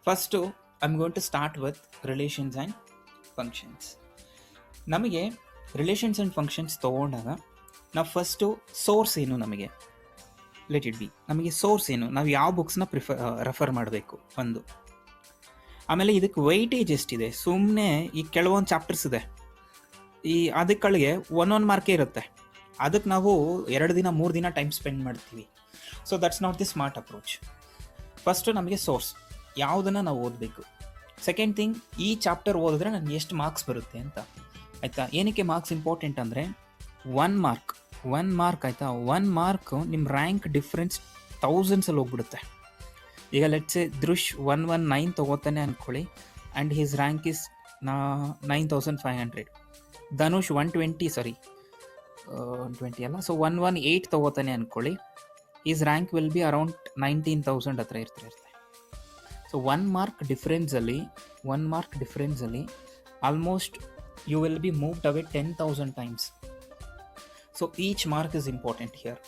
First I am going to start with relations and functions. ನಮಗೆ relations and functions ತೊಗೊಂಡಾಗ ನಾವು first source ಏನು, ನಮಗೆ ಲೆಟ್ ಇಟ್ ಬಿ, ನಮಗೆ ಸೋರ್ಸ್ ಏನು, ನಾವು ಯಾವ ಬುಕ್ಸ್ನ ರೆಫರ್ ಮಾಡಬೇಕು ಒಂದು. ಆಮೇಲೆ ಇದಕ್ಕೆ ವೈಟೇಜ್ ಎಷ್ಟಿದೆ. ಸುಮ್ಮನೆ ಈ ಕೆಲವೊಂದು ಚಾಪ್ಟರ್ಸ್ ಇದೆ, ಈ ಅದಕ್ಕೆ ಒಂದೊಂದು ಮಾರ್ಕೇ ಇರುತ್ತೆ, ಅದಕ್ಕೆ ನಾವು 2 ದಿನ 3 ದಿನ ಟೈಮ್ ಸ್ಪೆಂಡ್ ಮಾಡ್ತೀವಿ. So that's not the smart approach. First ನಮಗೆ ಸೋರ್ಸ್ ಯಾವುದನ್ನು ನಾವು ಓದಬೇಕು. ಸೆಕೆಂಡ್ ಥಿಂಗ್, ಈ ಚಾಪ್ಟರ್ ಓದಿದ್ರೆ ನನಗೆ ಎಷ್ಟು ಮಾರ್ಕ್ಸ್ ಬರುತ್ತೆ ಅಂತ. ಆಯಿತಾ, ಏನಕ್ಕೆ ಮಾರ್ಕ್ಸ್ ಇಂಪಾರ್ಟೆಂಟ್ ಅಂದರೆ 1 ಮಾರ್ಕ್ ಆಯಿತಾ, 1 ಮಾರ್ಕ್ ನಿಮ್ಮ ರ್ಯಾಂಕ್ ಡಿಫ್ರೆನ್ಸ್ ಥೌಸಂಡ್ಸಲ್ಲಿ ಹೋಗ್ಬಿಡುತ್ತೆ. ಈಗ ಲೆಟ್ಸೆ ದೃಶ್ 119 ತೊಗೋತಾನೆ ಅಂದ್ಕೊಳ್ಳಿ, and his rank is 9500. Dhanush 120 ಅಲ್ಲ, ಸೊ 118 ತೊಗೋತಾನೆ ಅಂದ್ಕೊಳ್ಳಿ, his rank will be around 19,000 ಹತ್ರ ಇರ್ತಾರೆ. ಸೊ 1 ಮಾರ್ಕ್ ಡಿಫ್ರೆನ್ಸಲ್ಲಿ almost you will be moved away 10,000 times. So each mark is important here.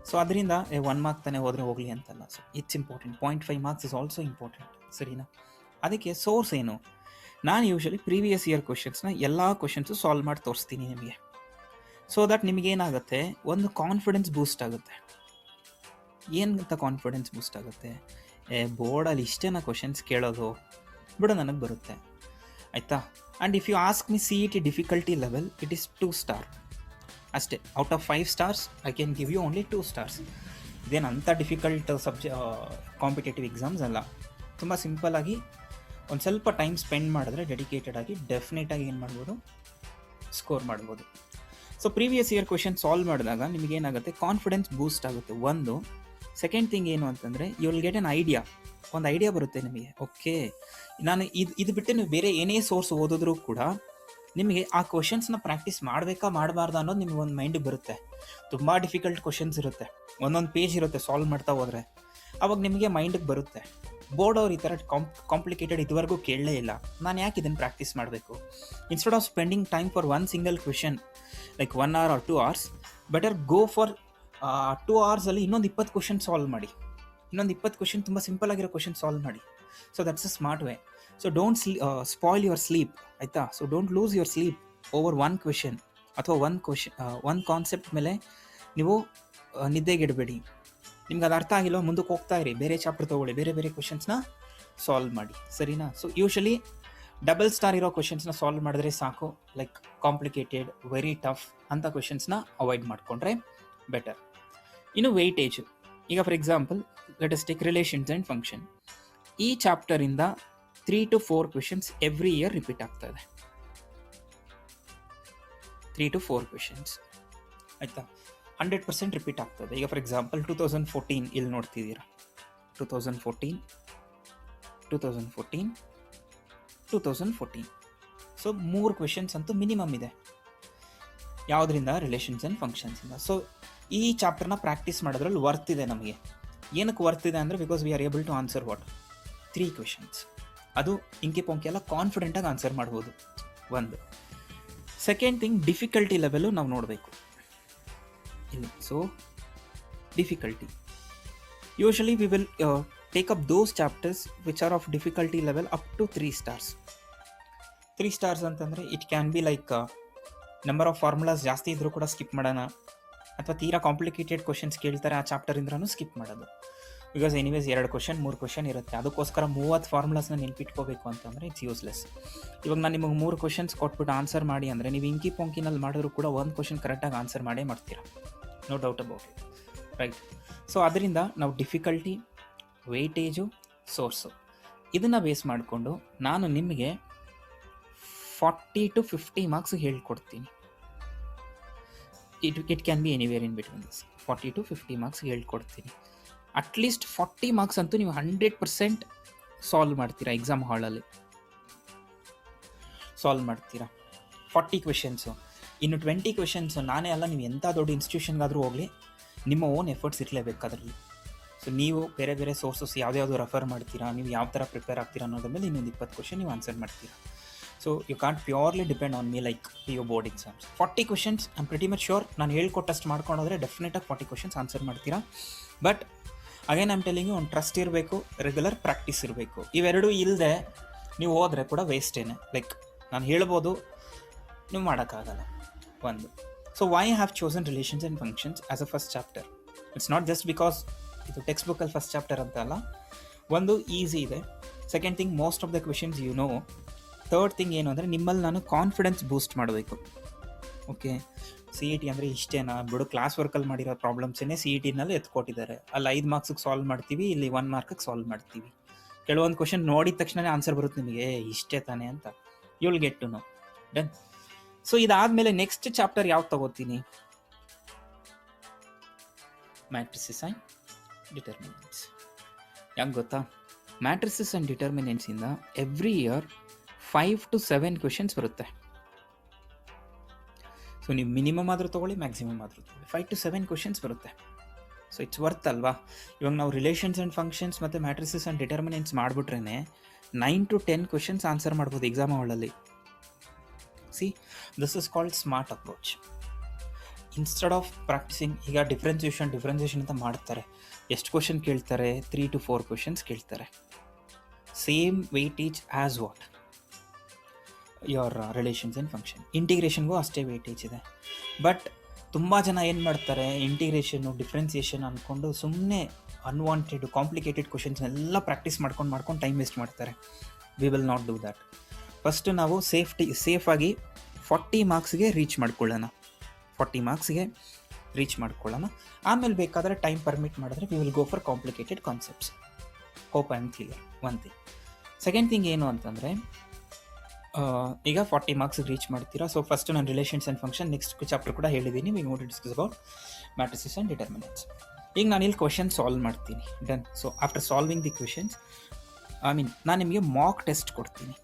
So ಅದರಿಂದ 1 ಮಾರ್ಕ್ ತಾನೇ ಹೋದರೆ ಹೋಗಲಿ ಅಂತಲ್ಲ, so it's important. 0.5 marks is also important, ಸರಿನಾ? ಅದಕ್ಕೆ ಸೋರ್ಸ್ ಏನು, ನಾನು ಯೂಶಲಿ ಪ್ರೀವಿಯಸ್ ಇಯರ್ ಕ್ವಶನ್ಸ್ನ ಎಲ್ಲ ಕ್ವಶನ್ಸು ಸಾಲ್ವ್ ಮಾಡಿ ತೋರಿಸ್ತೀನಿ ನಿಮಗೆ. ಸೊ ದಟ್ ನಿಮಗೇನಾಗುತ್ತೆ, ಒಂದು ಕಾನ್ಫಿಡೆನ್ಸ್ ಬೂಸ್ಟ್ ಆಗುತ್ತೆ. ಏನಂತ ಕಾನ್ಫಿಡೆನ್ಸ್ ಬೂಸ್ಟ್ ಆಗುತ್ತೆ, ಬೋರ್ಡಲ್ಲಿ ಇಷ್ಟೇನ ಕ್ವಶನ್ಸ್ ಕೇಳೋದು ಬಿಡು, ನನಗೆ ಬರುತ್ತೆ ಆಯಿತಾ. And if you ask me CET difficulty level, it is 2 star ಅಷ್ಟೇ. Out of 5 stars I can give you only 2 stars. ಇದೇನು ಅಂಥ ಡಿಫಿಕಲ್ಟ್ ಕಾಂಪಿಟೇಟಿವ್ ಎಕ್ಸಾಮ್ಸ್ ಅಲ್ಲ. ತುಂಬ ಸಿಂಪಲ್ಲಾಗಿ ಒಂದು ಸ್ವಲ್ಪ ಟೈಮ್ ಸ್ಪೆಂಡ್ ಮಾಡಿದ್ರೆ ಡೆಡಿಕೇಟೆಡ್ ಆಗಿ ಡೆಫಿನೆಟಾಗಿ ಏನು ಮಾಡ್ಬೋದು, ಸ್ಕೋರ್ ಮಾಡ್ಬೋದು. So previous year question solve ಮಾಡಿದಾಗ ನಿಮಗೇನಾಗುತ್ತೆ, ಕಾನ್ಫಿಡೆನ್ಸ್ ಬೂಸ್ಟ್ ಆಗುತ್ತೆ ಒಂದು. ಸೆಕೆಂಡ್ ಥಿಂಗ್ ಏನು ಅಂತಂದರೆ, ಯು ವಿಲ್ ಗೆಟ್ ಒಂದು ಐಡಿಯಾ ಬರುತ್ತೆ ನಿಮಗೆ. ಓಕೆ, ನಾನು ಇದು ಬಿಟ್ಟು ನೀವು ಬೇರೆ ಏನೇ ಸೋರ್ಸ್ ಓದಿದ್ರೂ ಕೂಡ ನಿಮಗೆ ಆ ಕ್ವಶನ್ಸ್ನ ಪ್ರಾಕ್ಟೀಸ್ ಮಾಡಬೇಕಾ ಮಾಡಬಾರ್ದು ಅನ್ನೋದು ನಿಮಗೆ ಒಂದು ಮೈಂಡಿಗೆ ಬರುತ್ತೆ. ತುಂಬ ಡಿಫಿಕಲ್ಟ್ ಕ್ವಶನ್ಸ್ ಇರುತ್ತೆ, ಒಂದೊಂದು ಪೇಜ್ ಇರುತ್ತೆ, ಸಾಲ್ವ್ ಮಾಡ್ತಾ ಹೋದರೆ ಅವಾಗ ನಿಮಗೆ ಮೈಂಡಿಗೆ ಬರುತ್ತೆ, ಬೋರ್ಡ್ ಅವ್ರು ಈ ಥರ ಕಾಂಪ್ಲಿಕೇಟೆಡ್ ಇದುವರೆಗೂ ಕೇಳಲೇ ಇಲ್ಲ, ನಾನು ಯಾಕೆ ಇದನ್ನು ಪ್ರಾಕ್ಟೀಸ್ ಮಾಡಬೇಕು. Instead of spending time for 1 single question like 1 hour or 2 hours, better go for 2 hours ಇನ್ನೊಂದು 20 ಕ್ವಶನ್ ಸಾಲ್ವ್ ಮಾಡಿ. ಇನ್ನೊಂದು 20 ಕ್ವಶನ್ ತುಂಬ ಸಿಂಪಲ್ ಆಗಿರೋ ಕ್ವಶನ್ ಸಾಲ್ವ್ ಮಾಡಿ. So that's a smart way. So don't spoil your sleep, ಆಯಿತಾ. So don't lose your sleep over 1 question ಅಥವಾ 1 concept ಮೇಲೆ ನೀವು ನಿದ್ದೆಗೆಡಬೇಡಿ. ನಿಮ್ಗೆ ಅದು ಅರ್ಥ ಆಗಿಲ್ಲ, ಮುಂದಕ್ಕೆ ಹೋಗ್ತಾ ಇರಿ, ಬೇರೆ ಚಾಪ್ಟರ್ ತೊಗೊಳ್ಳಿ, ಬೇರೆ ಬೇರೆ ಕ್ವಶನ್ಸ್ನ ಸಾಲ್ವ್ ಮಾಡಿ, ಸರಿನಾ. ಸೊ ಯೂಶಲಿ ಡಬಲ್ ಸ್ಟಾರ್ ಇರೋ ಕ್ವಶನ್ಸ್ನ ಸಾಲ್ವ್ ಮಾಡಿದ್ರೆ ಸಾಕು. ಲೈಕ್ ಕಾಂಪ್ಲಿಕೇಟೆಡ್, ವೆರಿ ಟಫ್ ಅಂಥ ಕ್ವಶನ್ಸ್ನ ಅವಾಯ್ಡ್ ಮಾಡಿಕೊಂಡ್ರೆ ಬೆಟರ್. ಇನ್ನು ವೆಯ್ಟೇಜು, ಈಗ for example let us take relations and function. ಈ ಚಾಪ್ಟರಿಂದ 3 to 4 questions every year repeat ಆಗ್ತಾ ಇದೆ. 3 to 4 ಕ್ವೆಶನ್ಸ್ ಆಯಿತಾ, 100% ರಿಪೀಟ್ ಆಗ್ತದೆ. ಈಗ ಫಾರ್ ಎಕ್ಸಾಂಪಲ್ 2014 ಇಲ್ಲಿ ನೋಡ್ತಿದ್ದೀರಾ, 2014. ಸೊ 3 ಕ್ವೆಶನ್ಸ್ ಅಂತೂ ಮಿನಿಮಮ್ ಇದೆ. ಯಾವುದರಿಂದ? Relations and ಫಂಕ್ಷನ್ಸಿಂದ. ಸೊ ಈ ಚಾಪ್ಟರ್ನ ಪ್ರಾಕ್ಟೀಸ್ ಮಾಡೋದ್ರಲ್ಲಿ ವರ್ತ್ ಇದೆ ನಮಗೆ. ಏನಕ್ಕೆ ವರ್ತ್ ಇದೆ ಅಂದರೆ, because we are able to answer 3 questions. ಅದು ಇಂಕಿ ಪೊಂಕಿ ಎಲ್ಲ ಕಾನ್ಫಿಡೆಂಟಾಗಿ ಆನ್ಸರ್ ಮಾಡ್ಬೋದು ಒಂದು. ಸೆಕೆಂಡ್ ಥಿಂಗ್, ಡಿಫಿಕಲ್ಟಿ ಲೆವೆಲು ನಾವು ನೋಡಬೇಕು ಇಲ್ಲಿ. So difficulty, usually we will take up those chapters which are of difficulty level up to 3 stars. 3 stars ಅಂತಂದರೆ it can be like number of formulas ಜಾಸ್ತಿ ಇದ್ದರೂ ಕೂಡ ಸ್ಕಿಪ್ ಮಾಡೋಣ, ಅಥವಾ ತೀರಾ ಕಾಂಪ್ಲಿಕೇಟೆಡ್ ಕ್ವಶನ್ಸ್ ಕೇಳ್ತಾರೆ ಆ ಚಾಪ್ಟರಿಂದ್ರೂ ಸ್ಕಿಪ್ ಮಾಡೋದು. ಬಿಕಾಸ್ ಎನಿವೇಸ್ 2 ಕ್ವಶನ್ 3 ಕ್ವಶನ್ ಇರುತ್ತೆ, ಅದಕ್ಕೋಸ್ಕರ 30 ಫಾರ್ಮುಲಾಸ್ನ ನೆನ್ಪಿಟ್ಕೋಬೇಕು ಅಂತಂದರೆ ಇಟ್ಸ್ ಯೂಸ್ಲೆಸ್. ಇವಾಗ ನಾನು ನಿಮಗೆ 3 ಕ್ವಶನ್ಸ್ ಕೊಟ್ಬಿಟ್ಟು ಆನ್ಸರ್ ಮಾಡಿ ಅಂದರೆ ನೀವು ಇಂಕಿ ಪೊಂಕಿನಲ್ಲಿ ಮಾಡಿದ್ರು ಕೂಡ 1 ಕ್ವಶನ್ ಕರೆಕ್ಟಾಗಿ ಆನ್ಸರ್ ಮಾಡೇ ಮಾಡ್ತೀರಾ, no doubt about it, right. So ಅದರಿಂದ ನಾವು ಡಿಫಿಕಲ್ಟಿ, ವೆಯ್ಟೇಜು, ಸೋರ್ಸು ಇದನ್ನು ಬೇಸ್ ಮಾಡಿಕೊಂಡು ನಾನು ನಿಮಗೆ 40 to 50 ಮಾರ್ಕ್ಸ್ ಹೇಳ್ಕೊಡ್ತೀನಿ. It can be anywhere in between this. 40 to 50 marks ಹೇಳ್ಕೊಡ್ತೀನಿ. ಅಟ್ಲೀಸ್ಟ್ 40 ಮಾರ್ಕ್ಸ್ ಅಂತೂ ನೀವು 100% ಸಾಲ್ವ್ ಮಾಡ್ತೀರಾ, ಎಕ್ಸಾಮ್ ಹಾಲಲ್ಲಿ ಸಾಲ್ವ್ ಮಾಡ್ತೀರಾ 40 ಕ್ವೆಶನ್ಸು. ಇನ್ನು 20 ಕ್ವೆಶನ್ಸು ನಾನೇ ಅಲ್ಲ, ನೀವು ಎಂಥ ದೊಡ್ಡ ಇನ್ಸ್ಟಿಟ್ಯೂಷನ್ಗಾದರೂ ಹೋಗಲಿ, ನಿಮ್ಮ ಓನ್ ಎಫರ್ಟ್ಸ್ ಇರಲೇಬೇಕು ಅದರಲ್ಲಿ. ಸೊ ನೀವು ಬೇರೆ ಬೇರೆ ಸೋರ್ಸಸ್ ಯಾವ್ದು ರೆಫರ್ ಮಾಡ್ತೀರಾ, ನೀವು ಯಾವ ಥರ ಪ್ರಿಪೇರ್ ಆಗ್ತೀರಾ ಅನ್ನೋದ್ರ ಮೇಲೆ ಇನ್ನೊಂದು 20 ಕ್ವೆಶನ್ ನೀವು ಆನ್ಸರ್ ಮಾಡ್ತೀರಾ. So you can't purely depend on me like PO board exams. 40 questions I am pretty much sure ನಾನು ಹೇಳ್ಕೊಟ್ಟಷ್ಟು ಮಾಡ್ಕೊಂಡೋದ್ರೆ ಡೆಫಿನೆಟಾಗಿ 40 ಕ್ವೆಶನ್ಸ್ ಆನ್ಸರ್ ಮಾಡ್ತೀರಾ. But again I'm telling you, ಒಂದು ಟ್ರಸ್ಟ್ ಇರಬೇಕು, ರೆಗ್ಯುಲರ್ ಪ್ರಾಕ್ಟೀಸ್ ಇರಬೇಕು. ಇವೆರಡೂ ಇಲ್ಲದೆ ನೀವು ಹೋದರೆ ಕೂಡ ವೇಸ್ಟೇನೆ. ಲೈಕ್ ನಾನು ಹೇಳ್ಬೋದು, ನೀವು ಮಾಡೋಕ್ಕಾಗಲ್ಲ. ಒಂದು, so why have chosen relations and functions as a first chapter? It's not just because ಇದು ಟೆಕ್ಸ್ಟ್ ಬುಕ್ಕಲ್ಲಿ ಫಸ್ಟ್ ಚಾಪ್ಟರ್ ಅಂತ ಅಲ್ಲ. ಒಂದು ಈಸಿ ಇದೆ. Second thing, most of the questions you know. Third thing ಏನು ಅಂದರೆ, ನಿಮ್ಮಲ್ಲಿ ನಾನು ಕಾನ್ಫಿಡೆನ್ಸ್ ಬೂಸ್ಟ್ ಮಾಡಬೇಕು. ಓಕೆ, ಸಿ ಇ ಟಿ ಅಂದರೆ ಇಷ್ಟೇನಾ ಬಿಡು, ಕ್ಲಾಸ್ ವರ್ಕಲ್ಲಿ ಮಾಡಿರೋ ಪ್ರಾಬ್ಲಮ್ಸನ್ನೇ ಸಿ ಇ ಟಿನಲ್ಲಿ ಎತ್ಕೊಟ್ಟಿದ್ದಾರೆ. ಅಲ್ಲಿ 5 ಮಾರ್ಕ್ಸಿಗೆ ಸಾಲ್ವ್ ಮಾಡ್ತೀವಿ, ಇಲ್ಲಿ 1 ಮಾರ್ಕಿಗೆ ಸಾಲ್ವ್ ಮಾಡ್ತೀವಿ. ಕೆಲವೊಂದು ಕ್ವೆಶನ್ ನೋಡಿದ ತಕ್ಷಣ ಆನ್ಸರ್ ಬರುತ್ತೆ ನಿಮಗೆ, ಇಷ್ಟೇ ತಾನೆ ಅಂತ. You will get to know. Done. So ಇದಾದಮೇಲೆ ನೆಕ್ಸ್ಟ್ ಚಾಪ್ಟರ್ ಯಾವ್ದು ತಗೋತೀನಿ? Matrices and determinants. ಯಾಕೆ ಗೊತ್ತಾ? ಮ್ಯಾಟ್ರಿಸಸ್ ಆ್ಯಂಡ್ ಡಿಟರ್ಮಿನೆಂಟ್ಸಿಂದ ಎವ್ರಿ ಇಯರ್ 5 to 7 ಕ್ವೆಶನ್ಸ್ ಬರುತ್ತೆ. ಸೊ ನೀವು ಮಿನಿಮಮ್ ಆದರೂ ತೊಗೊಳ್ಳಿ, ಮ್ಯಾಕ್ಸಿಮಮ್ ಆದರೂ ತೊಗೊಳ್ಳಿ, 5 to 7 ಕ್ವೆಶನ್ಸ್ ಬರುತ್ತೆ. ಸೊ ಇಟ್ಸ್ ವರ್ತ್ ಅಲ್ವಾ? ಇವಾಗ ನಾವು ರಿಲೇಷನ್ಸ್ ಆ್ಯಂಡ್ ಫಂಕ್ಷನ್ಸ್ ಮತ್ತು ಮ್ಯಾಟ್ರಿಸಸ್ ಆ್ಯಂಡ್ ಡಿಟರ್ಮಿನೆಂಟ್ಸ್ ಮಾಡಿಬಿಟ್ರೆ 9 to 10 ಕ್ವೆಶನ್ಸ್ ಆನ್ಸರ್ ಮಾಡ್ಬೋದು ಎಕ್ಸಾಮ್ ಹಾಲಲ್ಲಿ. See, this is called smart approach. Instead of practising, ಈಗ ಡಿಫ್ರೆನ್ಸಿಯೇಷನ್ ಅಂತ ಮಾಡ್ತಾರೆ. ಎಷ್ಟು ಕ್ವೆಶನ್ ಕೇಳ್ತಾರೆ? 3 to 4 ಕ್ವೆಶನ್ಸ್ ಕೇಳ್ತಾರೆ. Same weightage as what your relations and function. ಇಂಟಿಗ್ರೇಷನ್ಗೂ ಅಷ್ಟೇ ವೆಯ್ಟೇಜ್ ಇದೆ. ಬಟ್ ತುಂಬ ಜನ ಏನು ಮಾಡ್ತಾರೆ, ಇಂಟಿಗ್ರೇಷನ್ನು ಡಿಫ್ರೆನ್ಸಿಯೇಷನ್ ಅಂದ್ಕೊಂಡು ಸುಮ್ಮನೆ ಅನ್ವಾಂಟೆಡ್ ಕಾಂಪ್ಲಿಕೇಟೆಡ್ ಕ್ವೆಶನ್ಸ್ನೆಲ್ಲ ಪ್ರಾಕ್ಟೀಸ್ ಮಾಡ್ಕೊಂಡು ಟೈಮ್ ವೇಸ್ಟ್ ಮಾಡ್ತಾರೆ. We will not do that. First ನಾವು ಸೇಫಾಗಿ 40 ಮಾರ್ಕ್ಸ್ಗೆ ರೀಚ್ ಮಾಡ್ಕೊಳ್ಳೋಣ. 40 ಮಾರ್ಕ್ಸ್ಗೆ ರೀಚ್ ಮಾಡ್ಕೊಳ್ಳೋಣ. ಆಮೇಲೆ ಬೇಕಾದರೆ ಟೈಮ್ ಪರ್ಮಿಟ್ ಮಾಡಿದ್ರೆ we will go for complicated concepts. Hope I am clear. One thing. Second thing ಏನು ಅಂತಂದರೆ, ಈಗ 40 ಮಾರ್ಕ್ಸ್ಗೆ ರೀಚ್ ಮಾಡ್ತೀರಾ. ಸೊ ಫಸ್ಟ್ ನಾನು relations and function next chapter ಕೂಡ ಹೇಳಿದ್ದೀನಿ. We want to discuss about matrices and determinants. ಈಗ ನಾನು ಇಲ್ಲಿ ಕ್ವೆಶನ್ ಸಾಲ್ವ್ ಮಾಡ್ತೀನಿ. Done. So after solving the questions, ನಾನು ನಿಮಗೆ ಮಾಕ್ ಟೆಸ್ಟ್ ಕೊಡ್ತೀನಿ.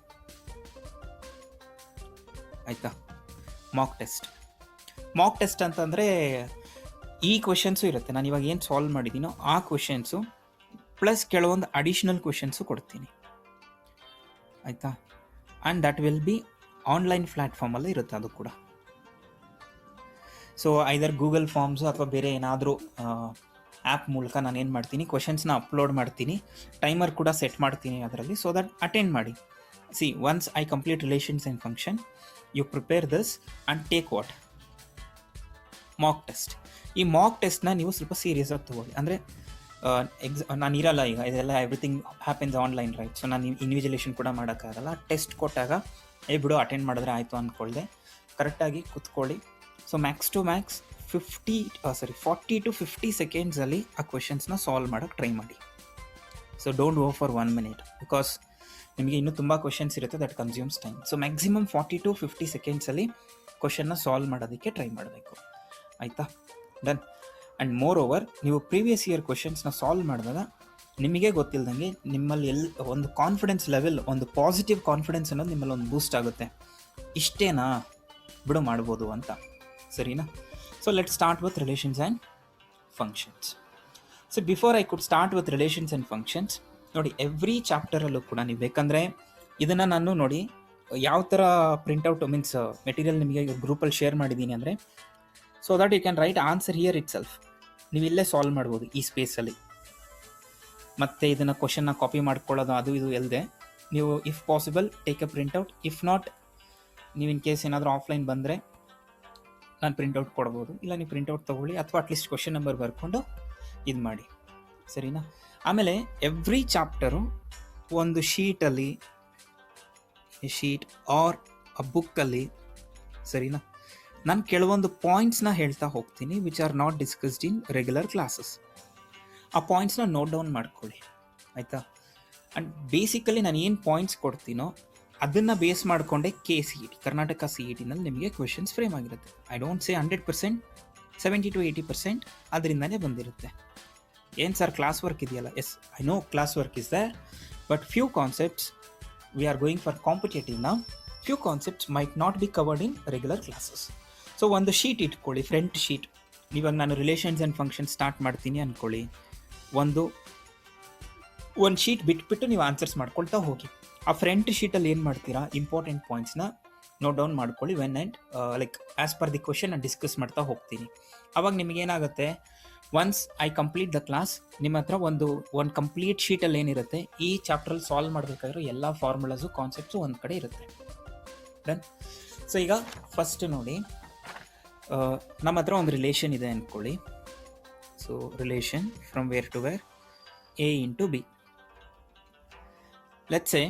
ಆಯಿತಾ? ಮಾಕ್ ಟೆಸ್ಟ್ ಅಂತಂದರೆ ಈ ಕ್ವೆಶನ್ಸು ಇರುತ್ತೆ. ನಾನು ಇವಾಗ ಏನು ಸಾಲ್ವ್ ಮಾಡಿದ್ದೀನೋ ಆ ಕ್ವೆಶನ್ಸು ಪ್ಲಸ್ ಕೆಲವೊಂದು ಅಡಿಷ್ನಲ್ ಕ್ವೆಶನ್ಸು ಕೊಡ್ತೀನಿ. ಆಯಿತಾ? And that will be online ಪ್ಲ್ಯಾಟ್ಫಾರ್ಮಲ್ಲೇ ಇರುತ್ತೆ ಅದು ಕೂಡ. ಸೊ ಐದರ್ ಗೂಗಲ್ ಫಾರ್ಮ್ಸು ಅಥವಾ ಬೇರೆ ಏನಾದರೂ ಆ್ಯಪ್ ಮೂಲಕ ನಾನು ಏನು ಮಾಡ್ತೀನಿ, ಕ್ವೆಶನ್ಸ್ನ ಅಪ್ಲೋಡ್ ಮಾಡ್ತೀನಿ. ಟೈಮರ್ ಕೂಡ ಸೆಟ್ ಮಾಡ್ತೀನಿ ಅದರಲ್ಲಿ. ಸೊ ದಟ್ ಅಟೆಂಡ್ ಮಾಡಿ. See, once I complete relations and function, you prepare this and take what mock test. ಈ ಮಾಕ್ ಟೆಸ್ಟ್ನ ನೀವು ಸ್ವಲ್ಪ ಸೀರಿಯಸ್ಸಾಗಿ ತೊಗೊಳ್ಳಿ. ಅಂದರೆ ನಾನು ಇರಲ್ಲ ಈಗ, ಇದೆಲ್ಲ everything happens online, right? So ನಾನು ಇನ್ವಿಜಿಲೇಷನ್ ಕೂಡ ಮಾಡೋಕ್ಕಾಗಲ್ಲ. ಟೆಸ್ಟ್ ಕೊಟ್ಟಾಗ ಬಿಡು ಅಟೆಂಡ್ ಮಾಡಿದ್ರೆ ಆಯಿತು ಅಂದ್ಕೊಳ್ದೆ, ಕರೆಕ್ಟಾಗಿ ಕೂತ್ಕೊಳ್ಳಿ. So max to max 40 to 50 ಸೆಕೆಂಡ್ಸಲ್ಲಿ ಆ ಕ್ವೆಶನ್ಸ್ನ ಸಾಲ್ವ್ ಮಾಡೋಕ್ಕೆ ಟ್ರೈ ಮಾಡಿ. So don't go for 1 minute, because ನಿಮಗೆ ಇನ್ನೂ ತುಂಬ ಕ್ವೆಶನ್ಸ್ ಇರುತ್ತೆ, that consumes time. So maximum 40 to 50 ಸೆಕೆಂಡ್ಸಲ್ಲಿ ಕ್ವೆಶನ್ನ ಸಾಲ್ವ್ ಮಾಡೋದಕ್ಕೆ ಟ್ರೈ ಮಾಡಬೇಕು. ಆಯಿತಾ? ಡನ್. ಆ್ಯಂಡ್ ಮೋರ್ ಓವರ್, ನೀವು ಪ್ರೀವಿಯಸ್ ಇಯರ್ ಕ್ವೆಶನ್ಸ್ನ ಸಾಲ್ವ್ ಮಾಡಿದಾಗ ನಿಮಗೆ ಗೊತ್ತಿಲ್ಲದಂಗೆ ನಿಮ್ಮಲ್ಲಿ ಒಂದು ಕಾನ್ಫಿಡೆನ್ಸ್ ಲೆವೆಲ್, ಒಂದು ಪಾಸಿಟಿವ್ ಕಾನ್ಫಿಡೆನ್ಸ್ ಅನ್ನೋದು ನಿಮ್ಮಲ್ಲಿ ಒಂದು ಬೂಸ್ಟ್ ಆಗುತ್ತೆ. ಇಷ್ಟೇನಾ ಬಿಡು ಮಾಡ್ಬೋದು ಅಂತ. ಸರಿನಾ? So let start with relations and functions. So before I could start with relations and functions, ನೋಡಿ ಎವ್ರಿ ಚಾಪ್ಟರಲ್ಲೂ ಕೂಡ ನೀವು ಬೇಕಂದರೆ ಇದನ್ನು ನಾನು ನೋಡಿ ಯಾವ ಥರ ಪ್ರಿಂಟೌಟ್ ಮೀನ್ಸ್ ಮೆಟೀರಿಯಲ್ ನಿಮಗೆ ಗ್ರೂಪಲ್ಲಿ ಶೇರ್ ಮಾಡಿದ್ದೀನಿ ಅಂದರೆ, so that you can write answer here itself. ನೀವು ಇಲ್ಲೇ ಸಾಲ್ವ್ ಮಾಡ್ಬೋದು ಈ ಸ್ಪೇಸಲ್ಲಿ. ಮತ್ತು ಇದನ್ನು ಕ್ವಶನ್ನ ಕಾಪಿ ಮಾಡ್ಕೊಳ್ಳೋದು ಅದು ಇದು ಎಲ್ಲದೆ ನೀವು if possible take A printout. If not, ನೀವು ಇನ್ ಕೇಸ್ ಏನಾದರೂ ಆಫ್ಲೈನ್ ಬಂದರೆ ನಾನು ಪ್ರಿಂಟೌಟ್ ಕೊಡ್ಬೋದು, ಇಲ್ಲ ನೀವು ಪ್ರಿಂಟೌಟ್ ತೊಗೊಳ್ಳಿ, ಅಥವಾ ಅಟ್ಲೀಸ್ಟ್ ಕ್ವಶನ್ ನಂಬರ್ ಬರ್ಕೊಂಡು ಇದು ಮಾಡಿ. ಸರಿನಾ? ಆಮೇಲೆ ಎವ್ರಿ ಚಾಪ್ಟರು ಒಂದು ಶೀಟಲ್ಲಿ, ಶೀಟ್ ಆರ್ ಅ ಬುಕ್ಕಲ್ಲಿ, ಸರಿನಾ, ನಾನು ಕೆಲವೊಂದು ಪಾಯಿಂಟ್ಸ್ನ ಹೇಳ್ತಾ ಹೋಗ್ತೀನಿ which are not discussed in regular classes. ಆ ಪಾಯಿಂಟ್ಸ್ನ ನೋಟ್ ಡೌನ್ ಮಾಡ್ಕೊಳ್ಳಿ. ಆಯಿತಾ? ಆ್ಯಂಡ್ ಬೇಸಿಕಲಿ ನಾನು ಏನು ಪಾಯಿಂಟ್ಸ್ ಕೊಡ್ತೀನೋ ಅದನ್ನು ಬೇಸ್ ಮಾಡಿಕೊಂಡೆ KCET, ಕರ್ನಾಟಕ CET ನಲ್ಲಿ ನಿಮಗೆ ಕ್ವೆಶನ್ಸ್ ಫ್ರೇಮ್ ಆಗಿರುತ್ತೆ. ಐ ಡೋಂಟ್ ಸೇ 100%, 70 to 80% ಅದರಿಂದನೇ ಬಂದಿರುತ್ತೆ. ಏನು ಸರ್ ಕ್ಲಾಸ್ ವರ್ಕ್ ಇದೆಯಲ್ಲ? Yes, I know class work is there, but few concepts we are going for competitive now. Few concepts might not be covered in regular classes. So ಒಂದು sheet ಇಟ್ಕೊಳ್ಳಿ, front sheet. ಇವಾಗ ನಾನು relations and function start ಮಾಡ್ತೀನಿ ಅಂದ್ಕೊಳ್ಳಿ, ಒಂದು sheet ಬಿಟ್ಬಿಟ್ಟು ನೀವು answers ಮಾಡ್ಕೊಳ್ತಾ ಹೋಗಿ. ಆ ಫ್ರಂಟ್ ಶೀಟಲ್ಲಿ ಏನು ಮಾಡ್ತೀರಾ, ಇಂಪಾರ್ಟೆಂಟ್ ಪಾಯಿಂಟ್ಸ್ನ ನೋಟ್ ಡೌನ್ ಮಾಡ್ಕೊಳ್ಳಿ. When and like as per the question ನಾನು ಡಿಸ್ಕಸ್ ಮಾಡ್ತಾ ಹೋಗ್ತೀನಿ. ಅವಾಗ ನಿಮಗೇನಾಗುತ್ತೆ, once I complete the class, ನಿಮ್ಮ ಹತ್ರ ಒಂದು ಕಂಪ್ಲೀಟ್ ಶೀಟಲ್ಲಿ ಏನಿರುತ್ತೆ, ಈ ಚಾಪ್ಟ್ರಲ್ಲಿ ಸಾಲ್ವ್ ಮಾಡಬೇಕಾಗಿರೋ ಎಲ್ಲ ಫಾರ್ಮುಲಾಸು ಕಾನ್ಸೆಪ್ಟ್ಸು ಒಂದು ಕಡೆ ಇರುತ್ತೆ. ಡನ್. ಸೊ ಈಗ ಫಸ್ಟ್ ನೋಡಿ, ನಮ್ಮ ಹತ್ರ ಒಂದು ರಿಲೇಷನ್ ಇದೆ ಅಂದ್ಕೊಳ್ಳಿ. So relation from where to where, A into B. Let's say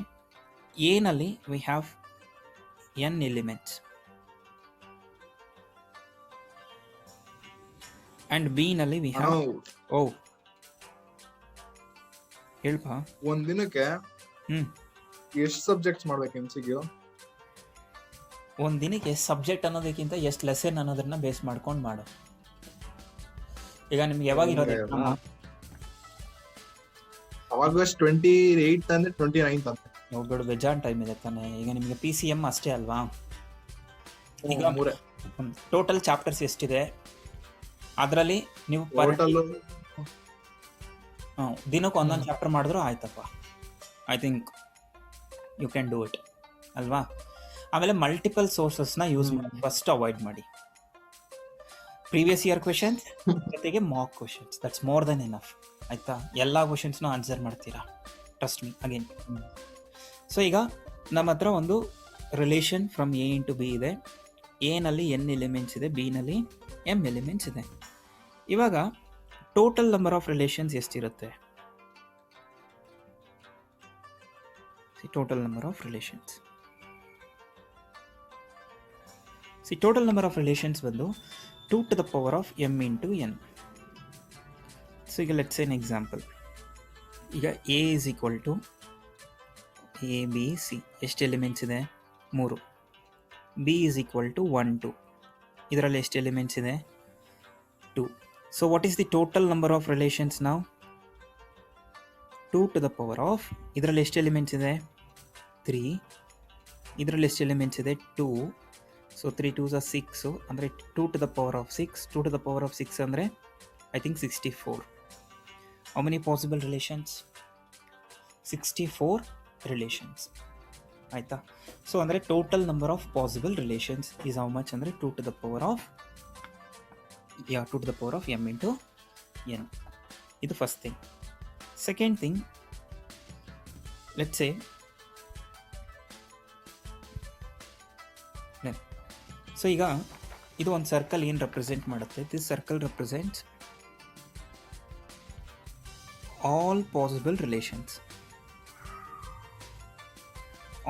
ಎನಲ್ಲಿ we have n elements and B ನಲ್ಲಿ ವಿ ಹ್ಯಾವ್ ಓ ಹೇಳ್ಪ. ಒಂದ್ ದಿನಕ್ಕೆ ಎಷ್ಟು ಸಬ್ಜೆಕ್ಟ್ಸ್ ಮಾಡ್ಬೇಕು MCQ? ಒಂದ್ ದಿನಕ್ಕೆ ಸಬ್ಜೆಕ್ಟ್ ಅನ್ನೋದಕ್ಕಿಂತ ಎಷ್ಟು ಲೆಸನ್ ಅನ್ನೋದನ್ನ ಬೇಸ್ ಮಾಡ್ಕೊಂಡು ಮಾಡು. ಈಗ ನಿಮ್ಗೆ ಯಾವಾಗ ಇರೋದು ಅವಾಗ 28 ಅಂದ್ರೆ 29 ಅಂತ ಬಿಡು, ಬೆಜಾನ್ ಟೈಮ್ ಇದೆ ತಾನೆ. ಈಗ ನಿಮಗೆ PCM ಅಷ್ಟೇ ಅಲ್ವಾ? ಈಗ ಟೋಟಲ್ ಚಾಪ್ಟರ್ಸ್ ಎಷ್ಟಿದೆ ಅದರಲ್ಲಿ ನೀವು ದಿನಕ್ಕೆ ಒಂದೊಂದು ಚಾಪ್ಟರ್ ಮಾಡಿದ್ರು ಆಯ್ತಪ್ಪ. I think you can do it ಅಲ್ವಾ? ಆಮೇಲೆ ಮಲ್ಟಿಪಲ್ ಸೋರ್ಸಸ್ನ ಯೂಸ್ ಮಾಡಿ ಫಸ್ಟ್ ಅವಾಯ್ಡ್ ಮಾಡಿ. ಪ್ರೀವಿಯಸ್ ಇಯರ್ ಕ್ವೆಶನ್ಸ್ ಜೊತೆಗೆ mock questions, that's more than enough. ಆಯ್ತಾ? ಎಲ್ಲ ಕ್ವೆಶನ್ಸ್ನ ಆನ್ಸರ್ ಮಾಡ್ತೀರಾ, ಟ್ರಸ್ಟ್ ಮೀ ಅಗೇನ್. ಸೊ ಈಗ ನಮ್ಮ ಹತ್ರ ಒಂದು relation from A into B ಇದೆ. ಎನಲ್ಲಿ n ಎಲಿಮೆಂಟ್ಸ್ ಇದೆ, ಬಿನಲ್ಲಿ m ಎಲಿಮೆಂಟ್ಸ್ ಇದೆ. ಇವಾಗ ಟೋಟಲ್ ನಂಬರ್ ಆಫ್ ರಿಲೇಷನ್ಸ್ ಎಷ್ಟಿರುತ್ತೆ? Total number of relations total number of relations ಬಂದು 2 to the power of m into n. So ಈಗ ಲೆಟ್ಸ್ ಸೇ ಎನ್ ಎಕ್ಸಾಂಪಲ್. ಈಗ A is equal to A B C, ಎಷ್ಟು elements ಇದೆ? 3. B is equal to 1 2, ಇದರಲ್ಲಿ ಎಷ್ಟು elements ಇದೆ? 2. So what is the total number of relations ನಾವು? 2 to the power of, ಇದರಲ್ಲಿ ಎಷ್ಟು ಎಲಿಮೆಂಟ್ಸ್ ಇದೆ? 3. ಇದರಲ್ಲಿ ಎಷ್ಟು ಎಲಿಮೆಂಟ್ಸ್ ಇದೆ? 2. ಸೊ 3 2s are 6, ಅಂದರೆ 2 to the power of 6. 2 to the power of 6 ಅಂದರೆ I think 64. How many possible relations? 64 relations. ಆಯಿತಾ? ಸೊ ಅಂದರೆ total number of possible relations is how much ಅಂದರೆ 2 to the power of 2 to the power of m into n. ಇದು first thing. Second thing, let's say so ಈಗ ಇದು ಒಂದು circle ಏನು represent ಮಾಡುತ್ತೆ? This circle represents all possible relations.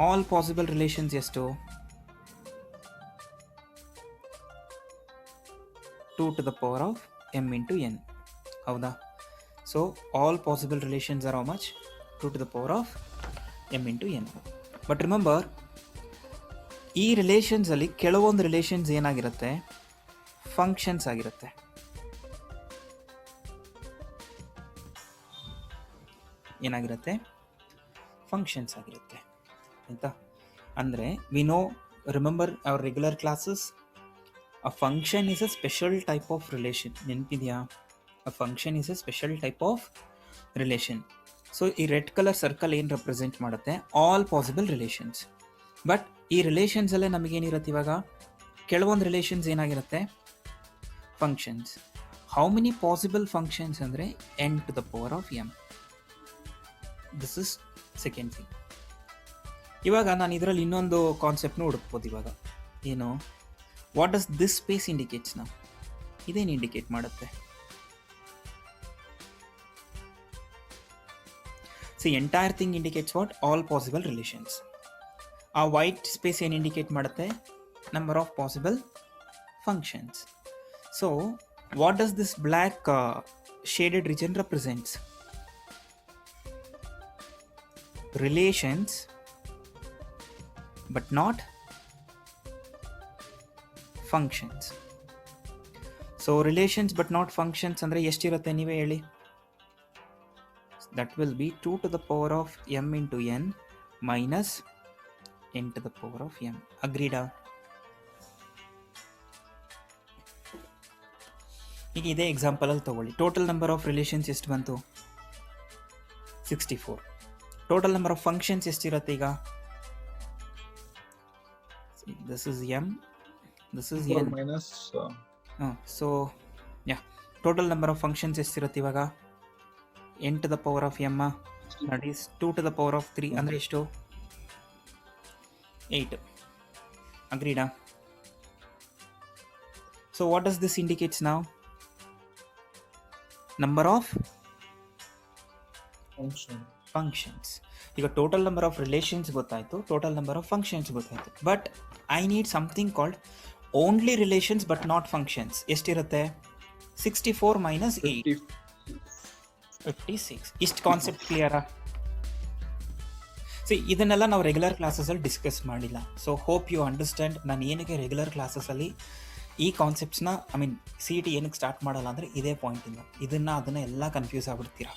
All possible relations ಎಷ್ಟು? 2 to the power of m into n. ಹೌದಾ? So all possible relations are how much? 2 to the power of m into n. But remember, ಈ ರಿಲೇಷನ್ಸಲ್ಲಿ ಕೆಲವೊಂದು relations ಏನಾಗಿರುತ್ತೆ? Functions ಆಗಿರುತ್ತೆ. ಏನಾಗಿರುತ್ತೆ? Functions ಆಗಿರುತ್ತೆ. ಆಯಿತಾ? ಅಂದರೆ we know, remember our regular classes, a function is a special type of relation. ನೆನಪಿದೆಯಾ? A function is a special type of relation. So ಈ ರೆಡ್ ಕಲರ್ ಸರ್ಕಲ್ ಏನು ರೆಪ್ರೆಸೆಂಟ್ ಮಾಡುತ್ತೆ? All possible relations. ಬಟ್ ಈ ರಿಲೇಷನ್ಸಲ್ಲೇ ನಮಗೇನಿರುತ್ತೆ ಇವಾಗ? ಕೆಲವೊಂದು relations ಏನಾಗಿರುತ್ತೆ? Functions. How many possible functions ಅಂದರೆ n to the power of m. This is second thing. ಇವಾಗ ನಾನು ಇದರಲ್ಲಿ ಇನ್ನೊಂದು ಕಾನ್ಸೆಪ್ಟ್ನ ಹುಡುಕ್ಬೋದು ಇವಾಗ. ಏನು? What does this space indicates? ನಾವು ಇದೇನು ಇಂಡಿಕೇಟ್ ಮಾಡುತ್ತೆ? C entire thing indicates what? All possible relations. ಆ ವೈಟ್ ಸ್ಪೇಸ್ ಏನು ಇಂಡಿಕೇಟ್ ಮಾಡುತ್ತೆ? Number of possible functions. So what does this black shaded region represents? Relations but not functions. So relations but not functions ಅಂದರೆ ಎಷ್ಟಿರುತ್ತೆ ನೀವೇ ಹೇಳಿ? That will B 2 to the power of m into n minus n to the power of m. ಅಗ್ರೀಡಾ? ಈಗ ಇದೇ ಎಕ್ಸಾಂಪಲಲ್ಲಿ ತಗೊಳ್ಳಿ. Total number of relations ಎಷ್ಟು ಬಂತು? 64. Total number of functions ಎಷ್ಟಿರುತ್ತೆ ಈಗ? This is m, this is n. minus so yeah, total number of functions ಎಷ್ಟಿರುತ್ತೆ ಇವಾಗ? n to the power of m, that is 2 to the power of 3 ಅಂದರೆ ಎಷ್ಟು? 8. Agreed? So what does this indicates now? Number of functions. ಈಗ total number of relations ಗೊತ್ತಾಯಿತು, total number of functions ಗೊತ್ತಾಯಿತು. But I need something called only relations but not functions. ಎಷ್ಟಿರುತ್ತೆ? 64 minus 8, 56. ಇಷ್ಟು concept ಕ್ಲಿಯರಾ? See, ಇದನ್ನೆಲ್ಲ ನಾವು regular ಕ್ಲಾಸಸಲ್ಲಿ discuss ಮಾಡಿಲ್ಲ. So hope you understand. ನಾನು ಏನಕ್ಕೆ ರೆಗ್ಯುಲರ್ ಕ್ಲಾಸಸಲ್ಲಿ ಈ ಕಾನ್ಸೆಪ್ಟ್ಸ್ನ ಸಿ ಟಿ ಏನಕ್ಕೆ ಸ್ಟಾರ್ಟ್ ಮಾಡಲ್ಲ ಅಂದರೆ ಇದೇ ಪಾಯಿಂಟಿಂದ. ಅದನ್ನು ಎಲ್ಲ ಕನ್ಫ್ಯೂಸ್ ಆಗ್ಬಿಡ್ತೀರಾ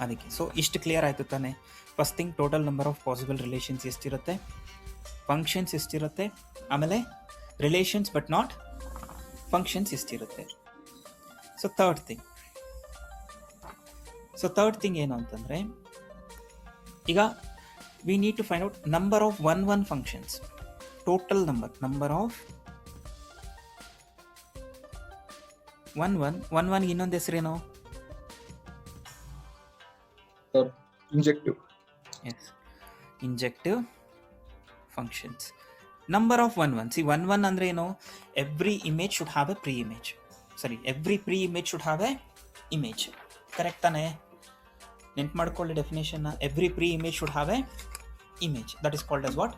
ಅದಕ್ಕೆ. ಸೊ ಇಷ್ಟು ಕ್ಲಿಯರ್ ಆಯಿತು ತಾನೆ? First thing, total number of possible relations ಎಷ್ಟಿರುತ್ತೆ, ಫಂಕ್ಷನ್ಸ್ ಎಷ್ಟಿರುತ್ತೆ, ಆಮೇಲೆ ರಿಲೇಷನ್ಸ್ ಬಟ್ ನಾಟ್ ಫಂಕ್ಷನ್ಸ್ ಎಷ್ಟಿರುತ್ತೆ. ಸೊ ಥರ್ಡ್ ಥಿಂಗ್ ಏನು ಅಂತಂದರೆ, ಈಗ we need to find out number of one functions. Total number of one ಇನ್ನೊಂದು ಹೆಸರೇನು? Injective. Yes, injective functions. Number of one. See, one andre ಏನು? Every image should have a pre-image. Sorry, every pre-image should have a image. Correct ತಾನೆ? ನೆನ್ಪು ಮಾಡ್ಕೊಳ್ಳಿ ಡೆಫಿನೇಷನ್ನ. Every pre-image should have a image. That is called as what?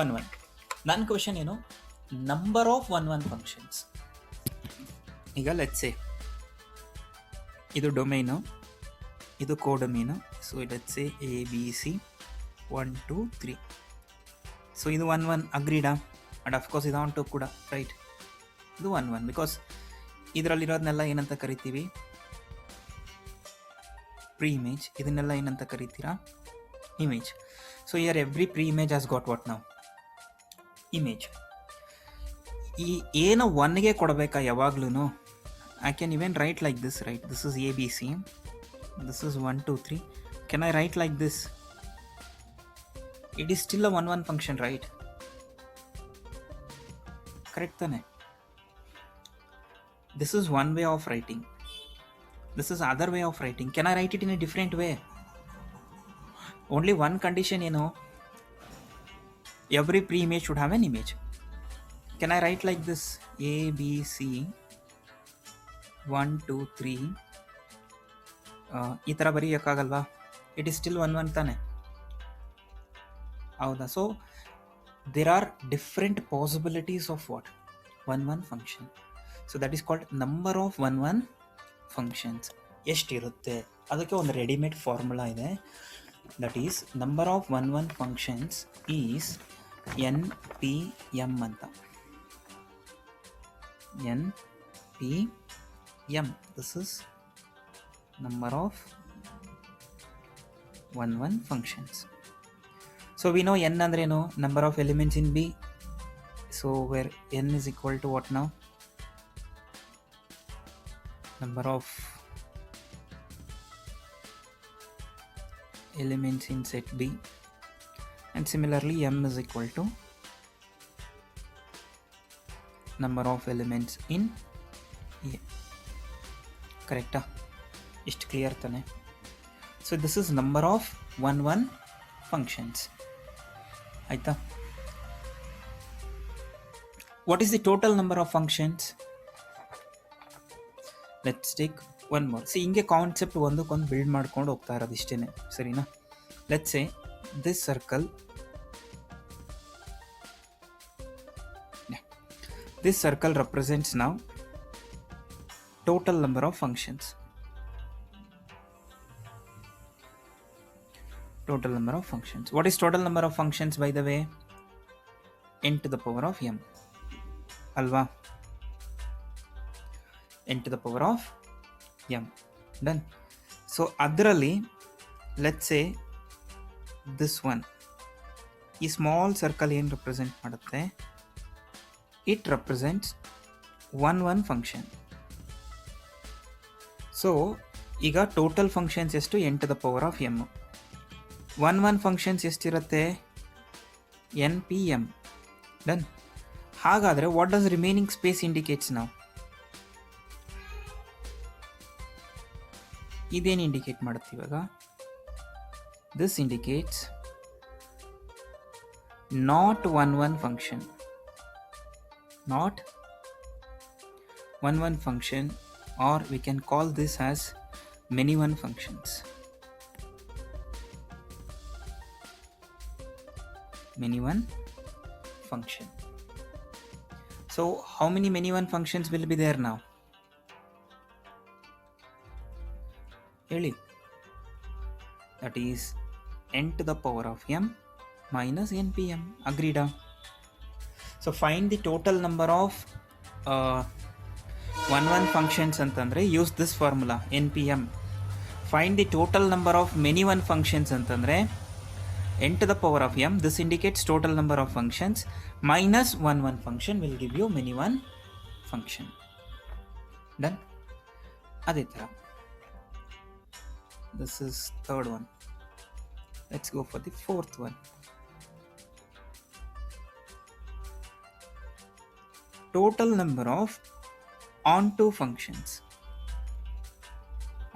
one. ನನ್ನ question ಏನು? Number of one functions. ಈಗ let's say ಇದು domain, ಇದು codomain. So let's say ABC 1 2 3. So ಇದು 1 ಅಗ್ರೀಡಾ? ಆ್ಯಂಡ್ ಅಫ್ಕೋರ್ಸ್ ಇದು ಆನ್ ಟು ಕೂಡ, ರೈಟ್? ಇದು 1 ಬಿಕಾಸ್ ಇದರಲ್ಲಿರೋದನ್ನೆಲ್ಲ ಏನಂತ ಕರಿತೀವಿ? Pre image. ಇದನ್ನೆಲ್ಲ ಏನಂತ ಕರಿತೀರಾ? Image. So here every pre image has got what ನಾವು? ಇಮೇಜ್. ಈ ಏನು 1ಗೆ ಕೊಡಬೇಕಾ ಯಾವಾಗ್ಲೂ? I can even write like this, right? This is ABC, this is 1 2 3. Can I write like this? It is still a one function, right? Correct thane? This is one way of writing, this is other way of writing. Can I write it in a different way? Only one condition, every pre-image should have an image. Can I write like this? ABC 1 2 3. ಈ ಥರ ಬರೆಯೋಕ್ಕಾಗಲ್ವಾ? It is still 1 ತಾನೆ, ಹೌದಾ? So there are different possibilities of what? 1 function. So that is called number of 1 functions. ಎಷ್ಟಿರುತ್ತೆ ಅದಕ್ಕೆ ಒಂದು readymade formula ಇದೆ. That is number of 1 functions is NPM ಅಂತ. NPM. This is number of 1 functions. So we know n andre no, number of elements in B. So where n is equal to what now? Number of elements in set B. And similarly m is equal to number of elements in A. ಕರೆಕ್ಟಾ? ಇಷ್ಟು clear ತಾನೆ? So this is number of 1 functions. ಆಯಿತಾ? What is the total number of functions? Let's take one more. See, ಹಿಂಗೆ concept ಒಂದಕ್ಕೊಂದು build ಮಾಡ್ಕೊಂಡು ಹೋಗ್ತಾ ಇರೋದು ಇಷ್ಟೇ, ಸರಿನಾ? Let's say this circle, this circle represents now total number of functions. Total number of functions. What is total number of functions, by the way? N to the power of m. Alva? N to the power of m. Done. So adralli, let's say this one, ಈ small circle ಏನು represent ಮಾಡುತ್ತೆ? It represents 1 function. So ಈಗ total functions ಎಷ್ಟು? n to the power of m. 1 functions ಎಷ್ಟಿರುತ್ತೆ? NPM. Done. ಹಾಗಾದರೆ what does remaining space indicates ನಾವು? ಇದೇನು indicate ಮಾಡುತ್ತೆ ಇವಾಗ? This indicates not one function, not one function, or we can call this as many one functions. Many one function. So how many one functions will be there now? Really? That is n to the power of m minus npm. Agreed? So find the total number of one functions ಅಂತಂದರೆ use this formula npm. Find the total number of many one functions ಅಂತಂದರೆ n to the power of m, this indicates total number of functions, minus one function will give you many one function. Done? ಅದೇ ಥರ this is third one. Let's go for the fourth one. Total number of onto functions.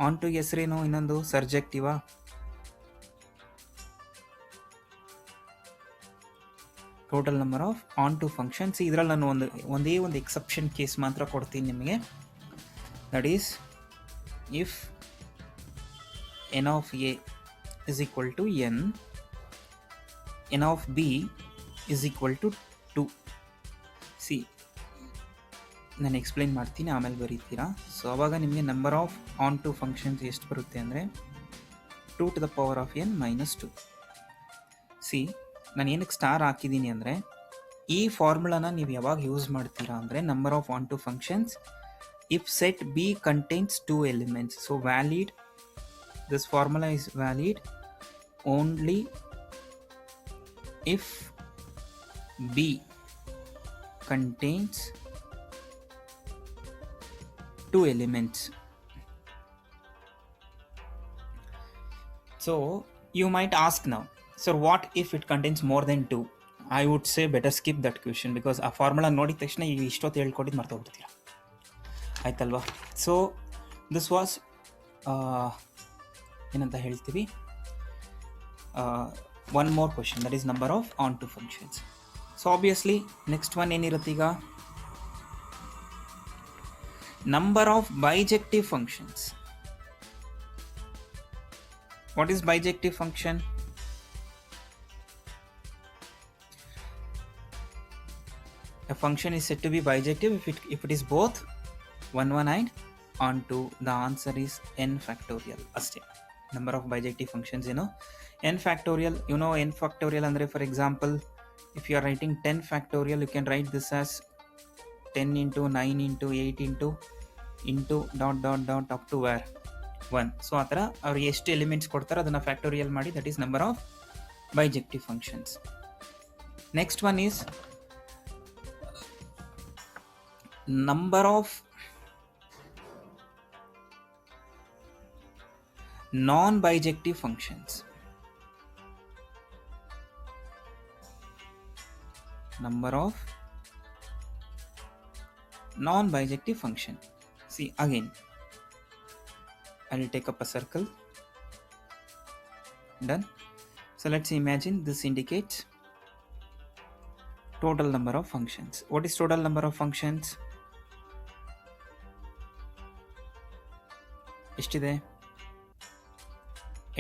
onto ಹೆಸರೇನು? ಇನ್ನೊಂದು ಸರ್ಜೆಕ್ಟಿವಾ? Total number of onto functions. ಇದರಲ್ಲಿ ನಾನು ಒಂದೇ ಒಂದು exception case ಮಾತ್ರ ಕೊಡ್ತೀನಿ ನಿಮಗೆ. That is if n of a is equal to n of b is equal to 2. C, ನಾನು ಎಕ್ಸ್ಪ್ಲೈನ್ ಮಾಡ್ತೀನಿ, ಆಮೇಲೆ ಬರೀತೀರಾ. ಸೊ ಅವಾಗ ನಿಮಗೆ ನಂಬರ್ ಆಫ್ onto ಫಂಕ್ಷನ್ಸ್ ಎಷ್ಟು ಬರುತ್ತೆ ಅಂದರೆ 2 to the power of n minus 2. C, ನಾನು ಏನಕ್ಕೆ ಸ್ಟಾರ್ ಹಾಕಿದ್ದೀನಿ ಅಂದರೆ ಈ ಫಾರ್ಮುಲಾನ ನೀವು ಯಾವಾಗ ಯೂಸ್ ಮಾಡ್ತೀರಾ ಅಂದರೆ number of onto functions if set b contains 2 elements. So valid, this formula is valid only if b contains 2 elements. So you might ask now, sir, what if it contains more than 2? I would say better skip that question, because ಆ formula ನೋಡಿದ ತಕ್ಷಣ ಈಗ ಇಷ್ಟೊತ್ತು ಹೇಳ್ಕೊಟ್ಟಿದ್ದು ಮರ್ತೋಗ್ಬಿಡ್ತೀರಾ, ಆಯ್ತಲ್ವಾ? So this was ಏನಂತ ಹೇಳ್ತೀವಿ, one more question, that is number of onto functions. So obviously next one ಏನಿರುತ್ತೆ ಈಗ? number of bijective functions. What is bijective function? A function is said to be bijective if it is both 1 and onto. The answer is n factorial. Aste number of bijective functions, n factorial. N factorial andre, for example, if you are writing 10 factorial, you can write this as 10 into 9 into 8 into dot up to where 1. So ಆ ಥರ ಅವ್ರು ಎಷ್ಟು elements ಕೊಡ್ತಾರೆ ಅದನ್ನು factorial ಮಾಡಿ, that is number of bijective functions. Next one is number of non bijective functions. Number of non-bijective function. See, again I will take up a circle. Done. So let's imagine this indicates total number of functions. What is total number of functions? ಎಷ್ಟಿದೆ?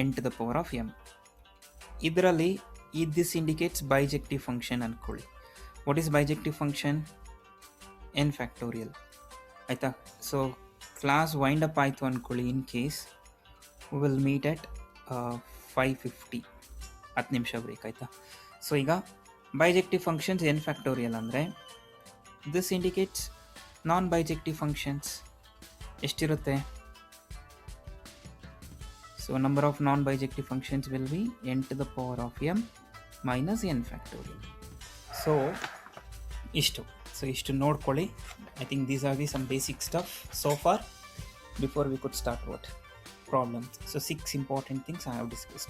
n to the power of m. ಇದರಲ್ಲಿ this indicates bijective function ಅನ್ಕೊಳ್ಳಿ. What is bijective function? n factorial. ಆಯ್ತಾ? So class wind up ಆಯಿತು ಅಂದ್ಕೊಳ್ಳಿ. In case we will meet at 5:50, 10 ನಿಮಿಷ break, ಆಯಿತಾ? So ಈಗ bijective functions n factorial ಅಂದರೆ this indicates non bijective functions ಎಷ್ಟಿರುತ್ತೆ? So number of non bijective functions will be n to the power of m minus n factorial. ಸೊ ಇಷ್ಟು ನೋಡ್ಕೊಳ್ಳಿ. I think these are some basic stuff so far before we could start what problems. So 6 important things I have discussed.